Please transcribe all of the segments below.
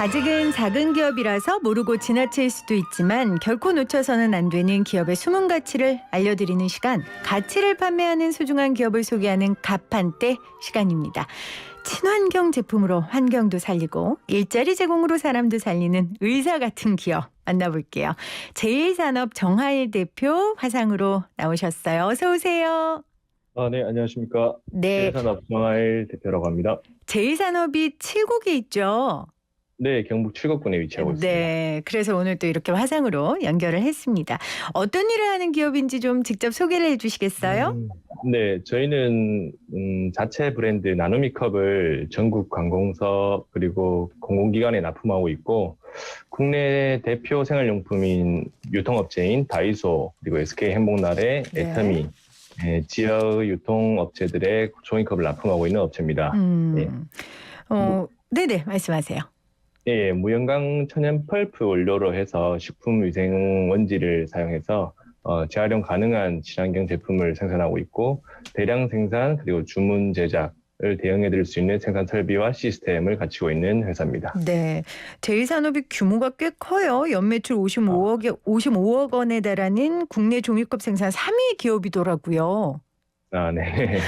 아직은 작은 기업이라서 모르고 지나칠 수도 있지만 결코 놓쳐서는 안 되는 기업의 숨은 가치를 알려드리는 시간, 가치를 판매하는 소중한 기업을 소개하는 가판대 시간입니다. 친환경 제품으로 환경도 살리고 일자리 제공으로 사람도 살리는 의사 같은 기업 만나볼게요. 제1산업 정하일 대표 화상으로 나오셨어요. 어서 오세요. 네, 안녕하십니까. 네, 제일산업 정하일 대표라고 합니다. 제1산업이 칠곡에 있죠. 네, 경북 칠곡군에 위치하고 있습니다. 네, 그래서 오늘 또 이렇게 화상으로 연결을 했습니다. 어떤 일을 하는 기업인지 좀 직접 소개를 해주시겠어요? 네, 저희는 자체 브랜드 나눔이컵을 전국 관공서 그리고 공공기관에 납품하고 있고, 국내 대표 생활용품인 유통업체인 다이소 그리고 SK 행복날의 네. 애터미, 지역 유통업체들의 종이컵을 납품하고 있는 업체입니다. 예. 네네, 말씀하세요. 예, 무형광 천연 펄프 원료로 해서 식품위생 원지를 사용해서 재활용 가능한 친환경 제품을 생산하고 있고, 대량 생산 그리고 주문 제작을 대응해 드릴 수 있는 생산 설비와 시스템을 갖추고 있는 회사입니다. 네, 제1산업이 규모가 꽤 커요. 연매출 55억 원에 달하는 국내 종이컵 생산 3위 기업이더라고요. 네.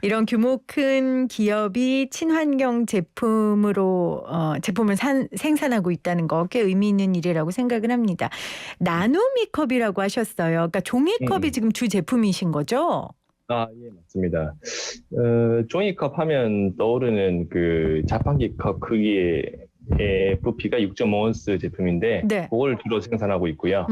이런 규모 큰 기업이 친환경 제품으로 제품을 생산하고 있다는 거 꽤 의미 있는 일이라고 생각을 합니다. 나눔이컵이라고 하셨어요. 그러니까 종이컵이 지금 주 제품이신 거죠? 예, 맞습니다. 종이컵 하면 떠오르는 그 자판기 컵 크기의 부피가 6.5온스 제품인데, 네. 그걸 주로 생산하고 있고요.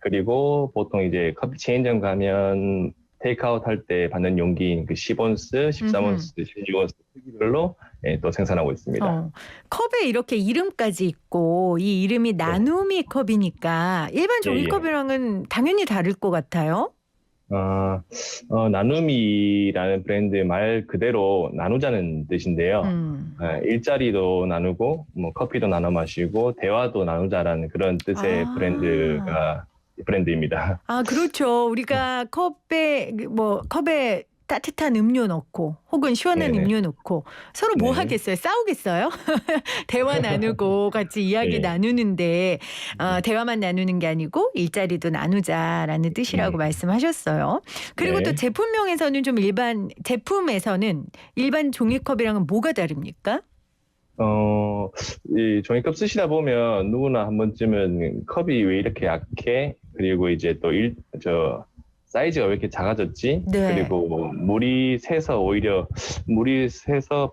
그리고 보통 이제 커피 체인점 가면 테이크아웃 할 때 받는 용기인 그 10온스, 13온스, 16온스 크기별로 또 생산하고 있습니다. 컵에 이렇게 이름까지 있고 이 이름이 나눔이 컵이니까 일반 종이컵이랑은 당연히 다를 것 같아요. 나눔이라는 브랜드 말 그대로 나누자는 뜻인데요. 일자리도 나누고, 뭐 커피도 나눠 마시고, 대화도 나누자라는 그런 뜻의 브랜드입니다. 그렇죠. 우리가 컵에 따뜻한 음료 넣고 혹은 시원한 네네. 음료 넣고 서로 뭐 네. 하겠어요? 싸우겠어요? 대화 나누고 같이 이야기 네. 나누는데 대화만 나누는 게 아니고 일자리도 나누자라는 뜻이라고 말씀하셨어요. 그리고 네. 또 제품명에서는 제품에서는 일반 종이컵이랑은 뭐가 다릅니까? 이 종이컵 쓰시다 보면 누구나 한 번쯤은 컵이 왜 이렇게 약해? 그리고 이제 또 사이즈가 왜 이렇게 작아졌지? 네. 그리고 뭐 물이 새서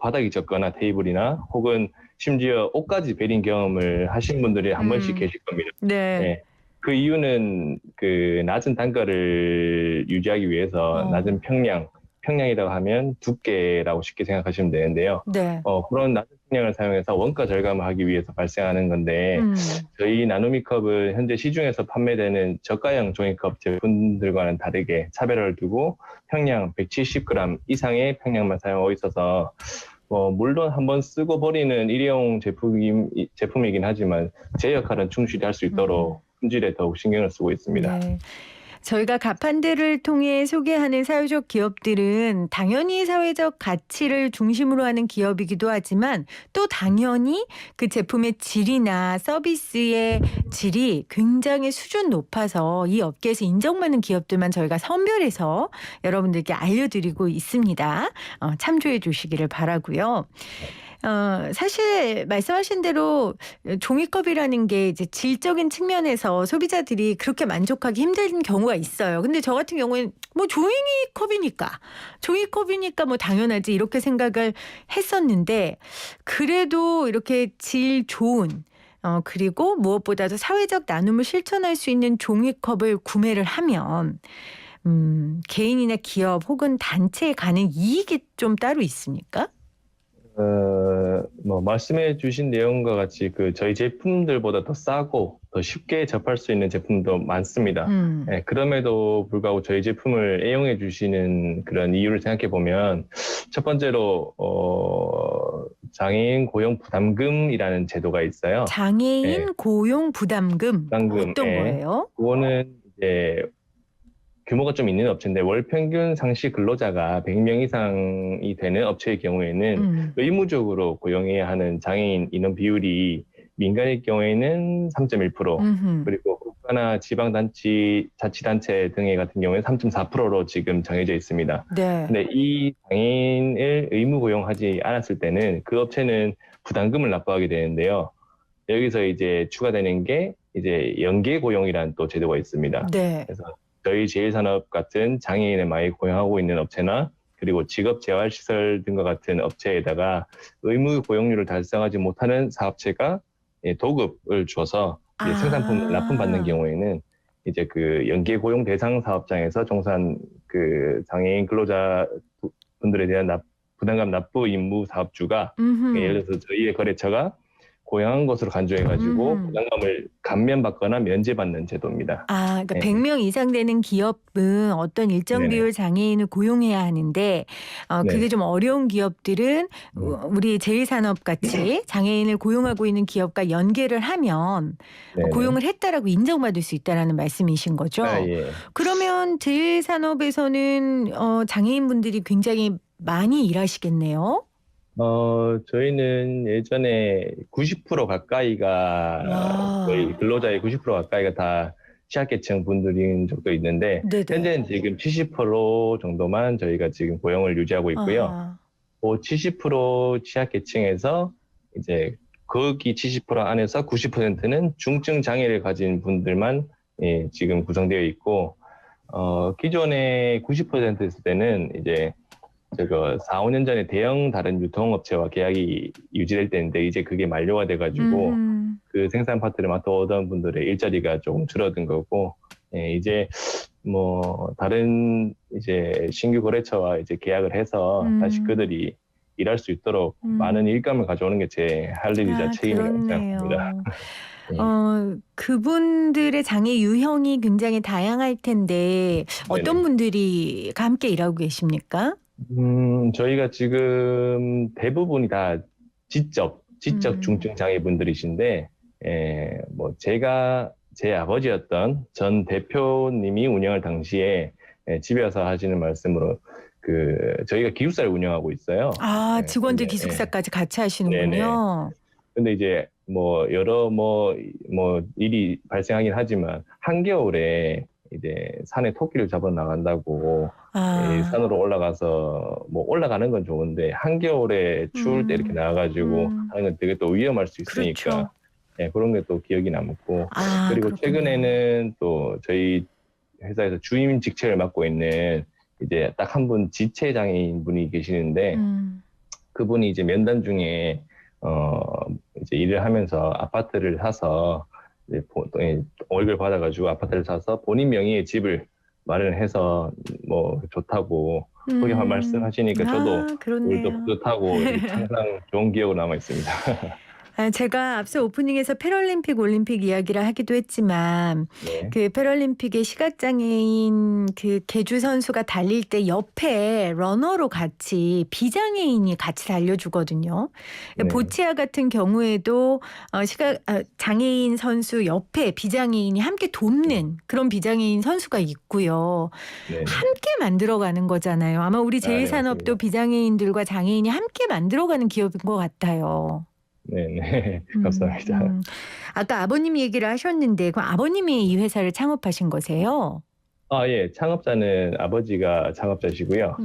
바닥이 젖거나 테이블이나 혹은 심지어 옷까지 베린 경험을 하신 분들이 한 번씩 계실 겁니다. 네. 네. 그 이유는 그 낮은 단가를 유지하기 위해서 낮은 평량이라고 하면 두께라고 쉽게 생각하시면 되는데요. 네. 그런 낮은 평량을 사용해서 원가 절감을 하기 위해서 발생하는 건데, 저희 나눔이컵은 현재 시중에서 판매되는 저가형 종이컵 제품들과는 다르게 차별화를 두고 평량 170g 이상의 평량만 사용하고 있어서, 물론 한번 쓰고 버리는 일회용 제품이긴 하지만 제 역할은 충실히 할 수 있도록 품질에 더욱 신경을 쓰고 있습니다. 네. 저희가 가판대를 통해 소개하는 사회적 기업들은 당연히 사회적 가치를 중심으로 하는 기업이기도 하지만 또 당연히 그 제품의 질이나 서비스의 질이 굉장히 수준 높아서 이 업계에서 인정받는 기업들만 저희가 선별해서 여러분들께 알려드리고 있습니다. 참조해 주시기를 바라고요. 사실 말씀하신 대로 종이컵이라는 게 이제 질적인 측면에서 소비자들이 그렇게 만족하기 힘든 경우가 있어요. 근데 저 같은 경우는 뭐 종이컵이니까 뭐 당연하지 이렇게 생각을 했었는데, 그래도 이렇게 질 좋은 그리고 무엇보다도 사회적 나눔을 실천할 수 있는 종이컵을 구매를 하면 개인이나 기업 혹은 단체에 가는 이익이 좀 따로 있습니까? 말씀해 주신 내용과 같이 저희 제품들보다 더 싸고 더 쉽게 접할 수 있는 제품도 많습니다. 그럼에도 불구하고 저희 제품을 애용해 주시는 그런 이유를 생각해 보면, 첫 번째로, 장애인 고용 부담금이라는 제도가 있어요. 장애인 고용 부담금 어떤 거예요? 그거는 이제 규모가 좀 있는 업체인데 월 평균 상시 근로자가 100명 이상이 되는 업체의 경우에는 의무적으로 고용해야 하는 장애인 인원 비율이 민간의 경우에는 3.1%, 그리고 국가나 지방단체, 자치단체 등의 같은 경우에 3.4%로 지금 정해져 있습니다. 네. 근데 이 장애인을 의무 고용하지 않았을 때는 그 업체는 부담금을 납부하게 되는데요. 여기서 이제 추가되는 게 이제 연계 고용이라는 또 제도가 있습니다. 네. 그래서 저희 제일산업 같은 장애인을 많이 고용하고 있는 업체나 그리고 직업재활시설 등과 같은 업체에다가 의무 고용률을 달성하지 못하는 사업체가 도급을 줘서 이제 생산품을 납품받는 경우에는 이제 그 연계 고용 대상 사업장에서 종사한 그 장애인 근로자 분들에 대한 부담금 납부 임무 사업주가 예를 들어서 저희의 거래처가 고용한 것으로 간주해가지고 부담금을 감면받거나 면제받는 제도입니다. 그러니까 100명 이상 되는 기업은 어떤 일정 비율 장애인을 고용해야 하는데 그게 좀 어려운 기업들은 우리 제일산업 같이 장애인을 고용하고 있는 기업과 연계를 하면 고용을 했다라고 인정받을 수 있다라는 말씀이신 거죠? 예. 그러면 제일산업에서는 장애인분들이 굉장히 많이 일하시겠네요? 저희는 예전에 90% 가까이가 저희 근로자의 90% 가까이가 다 취약계층 분들인 적도 있는데 현재는 지금 70% 정도만 저희가 지금 고용을 유지하고 있고요. 그 70% 취약계층에서 이제 거기 70% 안에서 90%는 중증 장애를 가진 분들만 지금 구성되어 있고 기존에 90%였을 때는 이제 제가 4, 5년 전에 대형 다른 유통업체와 계약이 유지될 때인데 이제 그게 만료가 돼가지고 그 생산 파트를 맡아오던 분들의 일자리가 조금 줄어든 거고 이제 뭐 다른 이제 신규 거래처와 이제 계약을 해서 다시 그들이 일할 수 있도록 많은 일감을 가져오는 게 제 할 일이자 책임이라고 생각합니다. 그분들의 장애 유형이 굉장히 다양할 텐데 어떤 분들이 함께 일하고 계십니까? 저희가 지금 대부분이 다 지적 중증 장애분들이신데, 뭐 제가 제 아버지였던 전 대표님이 운영할 당시에 집에 와서 하시는 말씀으로 저희가 기숙사를 운영하고 있어요. 직원들 기숙사까지 같이 하시는군요. 근데 이제 뭐 여러 일이 발생하긴 하지만 한겨울에 이제 산에 토끼를 잡아 나간다고 산으로 올라가서 뭐 올라가는 건 좋은데 한겨울에 추울 때 이렇게 나와가지고 하는 건 되게 또 위험할 수 있으니까 그런 게 또 기억이 남고 그리고 최근에는 또 저희 회사에서 주임 직책을 맡고 있는 이제 딱 한 분 지체 장애인 분이 계시는데 그분이 이제 면담 중에 이제 일을 하면서 아파트를 사서 이제 월급을 받아가지고 아파트를 사서 본인 명의의 집을 마련해서 뭐 좋다고 그렇게 말씀하시니까 저도 오늘도 뿌듯하고 항상 좋은 기억으로 남아 있습니다. 제가 앞서 오프닝에서 패럴림픽, 올림픽 이야기를 하기도 했지만 그 패럴림픽의 시각장애인 그 계주 선수가 달릴 때 옆에 러너로 같이 비장애인이 같이 달려주거든요. 보치아 같은 경우에도 장애인 선수 옆에 비장애인이 함께 돕는 그런 비장애인 선수가 있고요. 함께 만들어가는 거잖아요. 아마 우리 제일산업도 비장애인들과 장애인이 함께 만들어가는 기업인 것 같아요. 네, 감사합니다. 아까 아버님 얘기를 하셨는데 그럼 아버님이 이 회사를 창업하신 거세요? 예. 창업자는 아버지가 창업자시고요.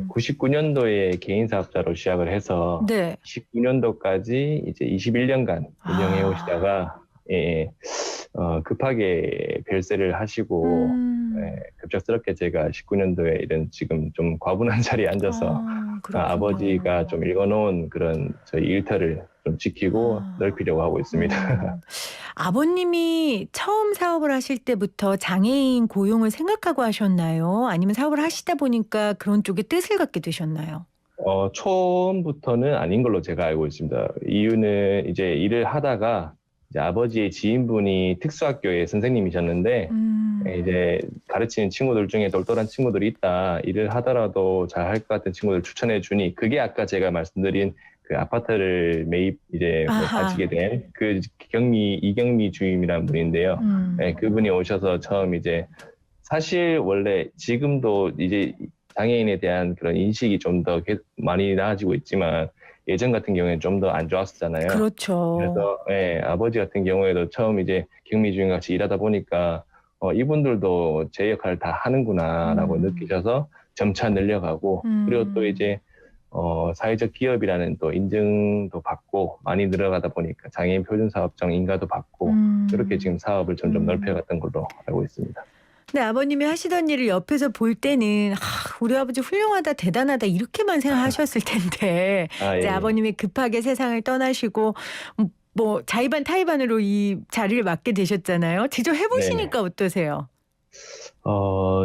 99년도에 개인 사업자로 시작을 해서 19년도까지 이제 21년간 운영해 오시다가 급하게 별세를 하시고 급작스럽게 제가 19년도에 이런 지금 좀 과분한 자리에 앉아서 아버지가 좀 읽어놓은 그런 저희 일터를 좀 지키고 넓히려고 하고 있습니다. 아버님이 처음 사업을 하실 때부터 장애인 고용을 생각하고 하셨나요? 아니면 사업을 하시다 보니까 그런 쪽에 뜻을 갖게 되셨나요? 처음부터는 아닌 걸로 제가 알고 있습니다. 이유는 이제 일을 하다가 이제 아버지의 지인분이 특수학교의 선생님이셨는데 이제 가르치는 친구들 중에 똘똘한 친구들이 있다. 일을 하더라도 잘할 것 같은 친구들 추천해 주니 그게 아까 제가 말씀드린 그 아파트를 매입 이제 가지게 된 그 이경미 주임이라는 분인데요. 그분이 오셔서 처음 이제 사실 원래 지금도 이제 장애인에 대한 그런 인식이 좀 더 많이 나아지고 있지만 예전 같은 경우에는 좀 더 안 좋았었잖아요. 그렇죠. 그래서 아버지 같은 경우에도 처음 이제 경미주임 같이 일하다 보니까 이분들도 제 역할을 다 하는구나라고 느끼셔서 점차 늘려가고 그리고 또 이제 사회적 기업이라는 또 인증도 받고 많이 늘어가다 보니까 장애인 표준사업장 인가도 받고 그렇게 지금 사업을 점점 넓혀갔던 걸로 알고 있습니다. 근데 아버님이 하시던 일을 옆에서 볼 때는 우리 아버지 훌륭하다 대단하다 이렇게만 생각하셨을 텐데 이제 예. 아버님이 급하게 세상을 떠나시고 뭐 자의반 타의반으로 이 자리를 맡게 되셨잖아요. 직접 해보시니까 어떠세요?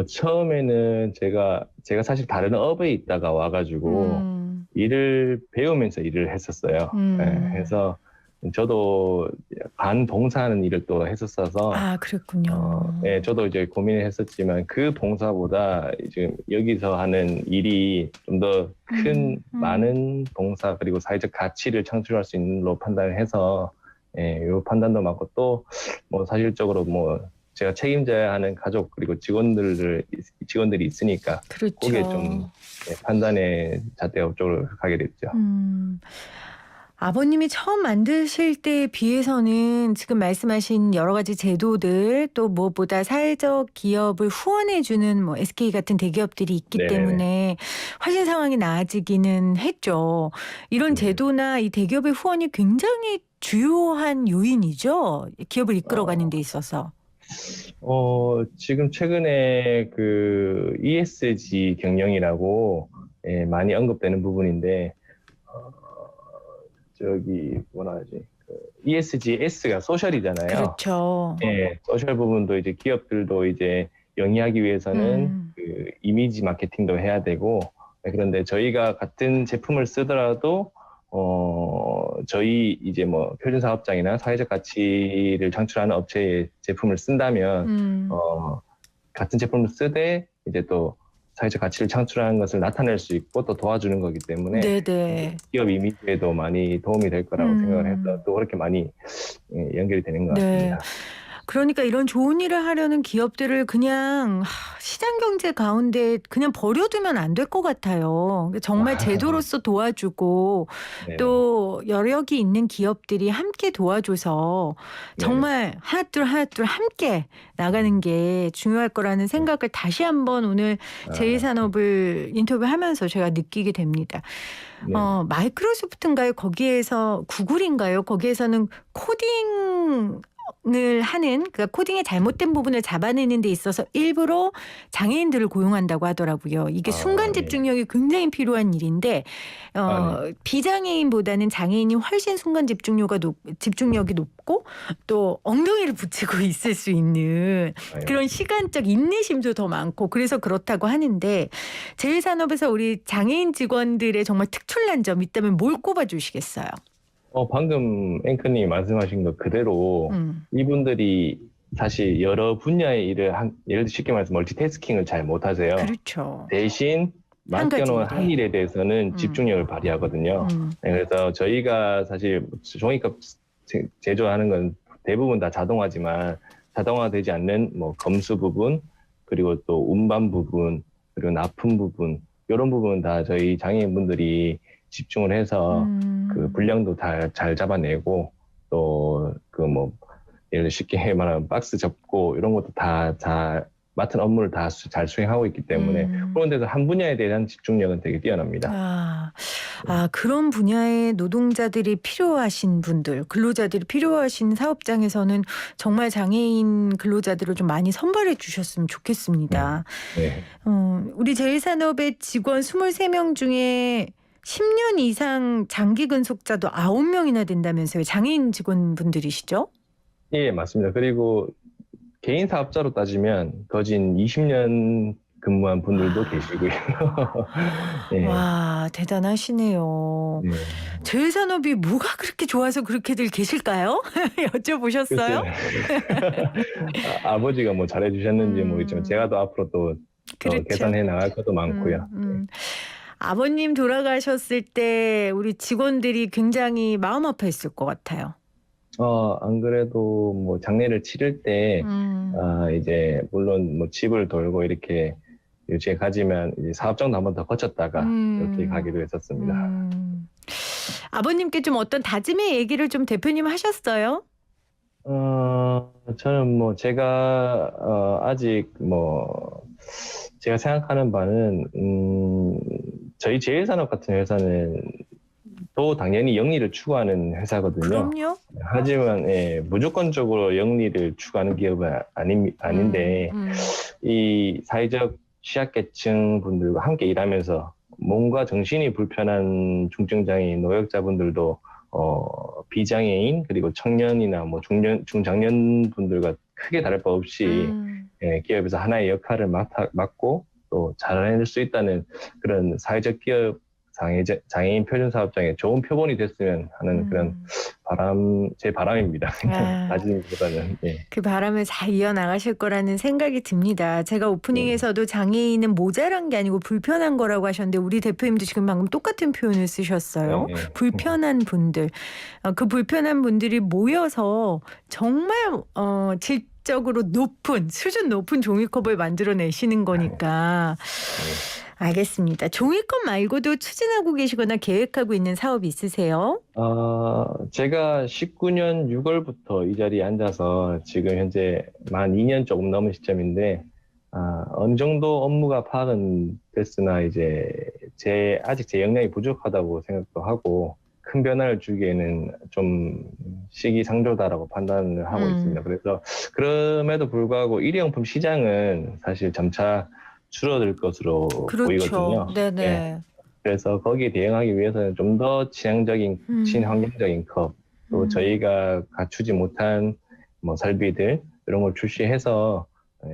처음에는 제가 사실 다른 업에 있다가 와가지고 일을 배우면서 일을 했었어요. 그래서 저도 반봉사하는 일을 또 했었어서 그랬군요. 저도 이제 고민을 했었지만 그 봉사보다 지금 여기서 하는 일이 좀 더 큰 많은 봉사 그리고 사회적 가치를 창출할 수 있는 걸로 판단을 해서 이 판단도 맞고 또 뭐 사실적으로 뭐 제가 책임져야 하는 가족 그리고 직원들이 있으니까 그렇죠. 그게 좀 판단의 잣대가 쪽으로 가게 됐죠. 아버님이 처음 만드실 때에 비해서는 지금 말씀하신 여러 가지 제도들 또 무엇보다 사회적 기업을 후원해주는 뭐 SK 같은 대기업들이 있기 때문에 훨씬 상황이 나아지기는 했죠. 이런 제도나 이 대기업의 후원이 굉장히 주요한 요인이죠. 기업을 이끌어가는 데 있어서. 지금 최근에 그 ESG 경영이라고 많이 언급되는 부분인데 ESG S가 소셜이잖아요. 그렇죠. 소셜 부분도 이제 기업들도 이제 영위하기 위해서는 그 이미지 마케팅도 해야 되고 그런데 저희가 같은 제품을 쓰더라도 저희 이제 뭐 표준사업장이나 사회적 가치를 창출하는 업체의 제품을 쓴다면 같은 제품을 쓰되 이제 또 사회적 가치를 창출하는 것을 나타낼 수 있고 또 도와주는 거기 때문에 기업 이미지에도 많이 도움이 될 거라고 생각을 해서 또 그렇게 많이 연결이 되는 것 같습니다. 그러니까 이런 좋은 일을 하려는 기업들을 그냥 시장 경제 가운데 그냥 버려두면 안 될 것 같아요. 정말 제도로서 도와주고 또 여력이 있는 기업들이 함께 도와줘서 정말 하나둘 함께 나가는 게 중요할 거라는 생각을 다시 한번 오늘 제2산업을 인터뷰하면서 제가 느끼게 됩니다. 마이크로소프트인가요? 거기에서 구글인가요? 거기에서는 코딩을 하는 그러니까 코딩의 잘못된 부분을 잡아내는 데 있어서 일부러 장애인들을 고용한다고 하더라고요. 이게 순간 집중력이 굉장히 필요한 일인데 비장애인보다는 장애인이 훨씬 순간 집중력이 높고 또 엉덩이를 붙이고 있을 수 있는 그런 시간적 인내심도 더 많고 그래서 그렇다고 하는데 제1산업에서 우리 장애인 직원들의 정말 특출난 점 있다면 뭘 꼽아주시겠어요? 방금 앵커님이 말씀하신 것 그대로 이분들이 사실 여러 분야의 일을 예를 들어 쉽게 말해서 멀티태스킹을 잘 못하세요. 그렇죠. 대신 맡겨놓은 한 일에 대해서는 집중력을 발휘하거든요. 그래서 저희가 사실 종이컵 제조하는 건 대부분 다 자동화지만 자동화되지 않는 뭐 검수 부분 그리고 또 운반 부분 그리고 납품 부분 이런 부분 다 저희 장애인분들이 집중을 해서 그 분량도 다 잘 잡아내고 또 그 뭐 예를 들어 쉽게 말하면 박스 접고 이런 것도 다 맡은 업무를 다 잘 수행하고 있기 때문에 그런 데서 한 분야에 대한 집중력은 되게 뛰어납니다. 그런 분야의 노동자들이 필요하신 분들, 근로자들이 필요하신 사업장에서는 정말 장애인 근로자들을 좀 많이 선발해 주셨으면 좋겠습니다. 우리 제1산업의 직원 23명 중에 10년 이상 장기 근속자도 9명이나 된다면서요. 장애인 직원분들이시죠? 예, 맞습니다. 그리고 개인 사업자로 따지면 거진 20년 근무한 분들도 계시고요. 와, 대단하시네요. 제1산업이 뭐가 그렇게 좋아서 그렇게들 계실까요? 여쭤보셨어요? 아버지가 뭐 잘해주셨는지 모르겠지만 제가 더 앞으로 또 개선해 나갈 것도 많고요. 아버님 돌아가셨을 때 우리 직원들이 굉장히 마음 아파했을 것 같아요. 안 그래도 뭐 장례를 치를 때, 이제 물론 뭐 집을 돌고 이렇게 유치에 가지만 이제 사업장도 한 번 더 거쳤다가 이렇게 가기도 했었습니다. 아버님께 좀 어떤 다짐의 얘기를 좀 대표님 하셨어요? 저는 뭐 제가 아직 뭐 제가 생각하는 바는 저희 제일산업 같은 회사는 또 당연히 영리를 추구하는 회사거든요. 그럼요. 하지만 예, 무조건적으로 영리를 추구하는 기업은 아닌데 이 사회적 취약계층 분들과 함께 일하면서 몸과 정신이 불편한 중증장애인, 노약자분들도 비장애인 그리고 청년이나 뭐 중장년 분들과 크게 다를 바 없이 예, 기업에서 하나의 역할을 맡고 또 잘해낼 수 있다는 그런 사회적 기업 장애인 표준 사업장의 좋은 표본이 됐으면 하는 그런 제 바람입니다. 다짐보다는. 예. 그 바람을 잘 이어나가실 거라는 생각이 듭니다. 제가 오프닝에서도 장애인은 모자란 게 아니고 불편한 거라고 하셨는데 우리 대표님도 지금 방금 똑같은 표현을 쓰셨어요. 불편한 분들. 그 불편한 분들이 모여서 정말 질적으로 수준 높은 종이컵을 만들어내시는 거니까. 알겠습니다. 종이컵 말고도 추진하고 계시거나 계획하고 있는 사업이 있으세요? 제가 19년 6월부터 이 자리에 앉아서 지금 현재 만 2년 조금 넘은 시점인데, 어느 정도 업무가 파악은 됐으나 이제 아직 제 역량이 부족하다고 생각도 하고, 큰 변화를 주기에는 좀 시기상조다라고 판단을 하고 있습니다. 그래서 그럼에도 불구하고 일회용품 시장은 사실 점차 줄어들 것으로 보이거든요. 네네. 네. 그래서 거기에 대응하기 위해서는 좀 더 친환경적인 컵, 또 저희가 갖추지 못한 뭐 설비들 이런 걸 출시해서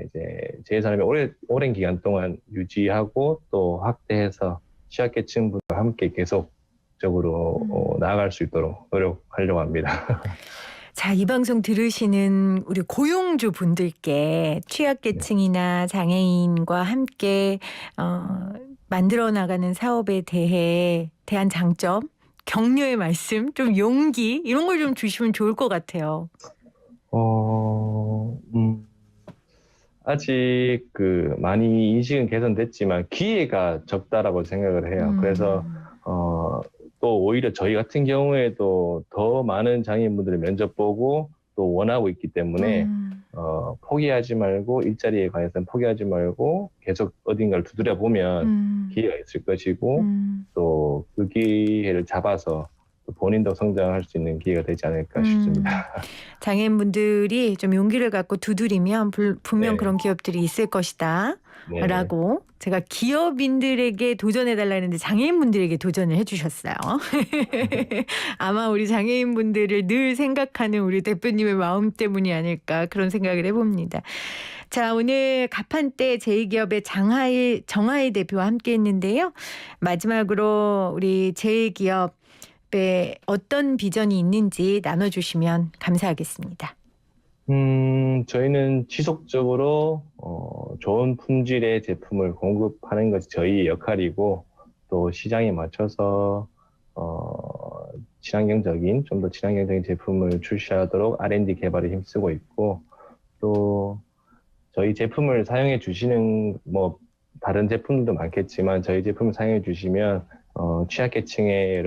이제 제일산업이 오랜 기간 동안 유지하고 또 확대해서 취약계층분들과 함께 계속적으로 나아갈 수 있도록 노력하려고 합니다. 자, 이 방송 들으시는 우리 고용주 분들께 취약계층이나 장애인과 함께 만들어 나가는 사업에 대한 장점, 격려의 말씀, 좀 용기 이런 걸 좀 주시면 좋을 것 같아요. 아직 많이 인식은 개선됐지만 기회가 적다라고 생각을 해요. 그래서 또 오히려 저희 같은 경우에도 더 많은 장애인분들을 면접 보고 또 원하고 있기 때문에 포기하지 말고 일자리에 관해서는 포기하지 말고 계속 어딘가를 두드려 보면 기회가 있을 것이고 또 그 기회를 잡아서 본인도 성장할 수 있는 기회가 되지 않을까 싶습니다. 장애인분들이 좀 용기를 갖고 두드리면 분명 그런 기업들이 있을 것이다. 라고 제가 기업인들에게 도전해달라 했는데 장애인분들에게 도전을 해주셨어요. 아마 우리 장애인분들을 늘 생각하는 우리 대표님의 마음 때문이 아닐까 그런 생각을 해봅니다. 자, 오늘 가판대 제2기업의 정하일 대표와 함께 했는데요. 마지막으로 우리 제2기업에 어떤 비전이 있는지 나눠주시면 감사하겠습니다. 저희는 지속적으로 좋은 품질의 제품을 공급하는 것이 저희의 역할이고 또 시장에 맞춰서 좀 더 친환경적인 제품을 출시하도록 R&D 개발에 힘쓰고 있고 또 저희 제품을 사용해 주시는 다른 제품도 많겠지만 저희 제품을 사용해 주시면 취약계층의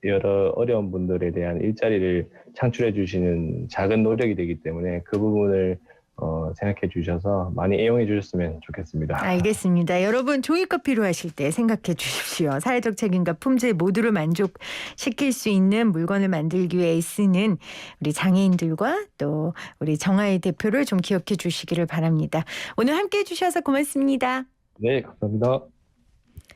여러 어려운 분들에 대한 일자리를 창출해 주시는 작은 노력이 되기 때문에 그 부분을 생각해 주셔서 많이 애용해 주셨으면 좋겠습니다. 알겠습니다. 여러분 종이컵 필요하실 때 생각해 주십시오. 사회적 책임과 품질 모두를 만족시킬 수 있는 물건을 만들기 위해 애쓰는 우리 장애인들과 또 우리 정하일 대표를 좀 기억해 주시기를 바랍니다. 오늘 함께해 주셔서 고맙습니다. 네, 감사합니다.